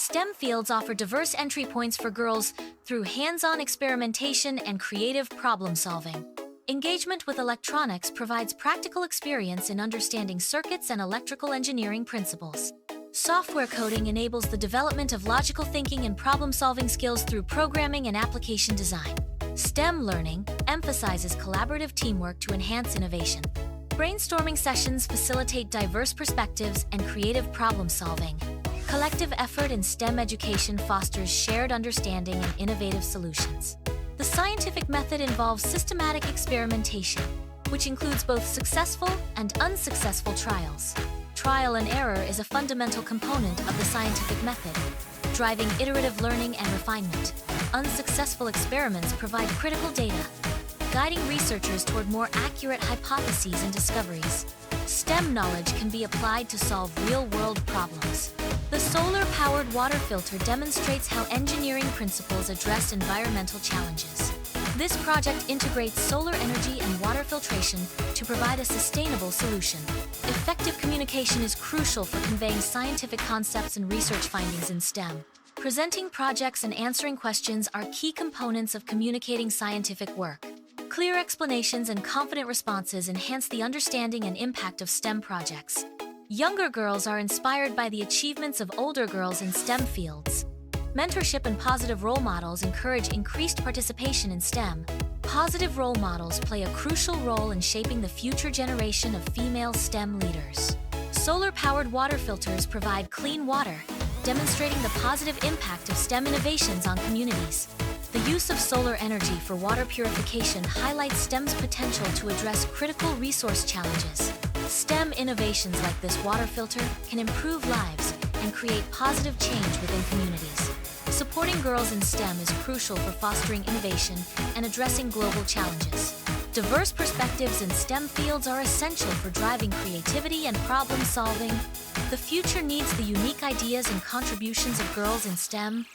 STEM fields offer diverse entry points for girls through hands-on experimentation and creative problem-solving. Engagement with electronics provides practical experience in understanding circuits and electrical engineering principles. Software coding enables the development of logical thinking and problem-solving skills through programming and application design. STEM learning emphasizes collaborative teamwork to enhance innovation. Brainstorming sessions facilitate diverse perspectives and creative problem-solving. Collective effort in STEM education fosters shared understanding and innovative solutions. The scientific method involves systematic experimentation, which includes both successful and unsuccessful trials. Trial and error is a fundamental component of the scientific method, driving iterative learning and refinement. Unsuccessful experiments provide critical data, guiding researchers toward more accurate hypotheses and discoveries. STEM knowledge can be applied to solve real-world problems. The solar-powered water filter demonstrates how engineering principles address environmental challenges. This project integrates solar energy and water filtration to provide a sustainable solution. Effective communication is crucial for conveying scientific concepts and research findings in STEM. Presenting projects and answering questions are key components of communicating scientific work. Clear explanations and confident responses enhance the understanding and impact of STEM projects. Younger girls are inspired by the achievements of older girls in STEM fields. Mentorship and positive role models encourage increased participation in STEM. Positive role models play a crucial role in shaping the future generation of female STEM leaders. Solar-powered water filters provide clean water, demonstrating the positive impact of STEM innovations on communities. The use of solar energy for water purification highlights STEM's potential to address critical resource challenges. STEM innovations like this water filter can improve lives and create positive change within communities. Supporting girls in STEM is crucial for fostering innovation and addressing global challenges. Diverse perspectives in STEM fields are essential for driving creativity and problem solving. The future needs the unique ideas and contributions of girls in STEM.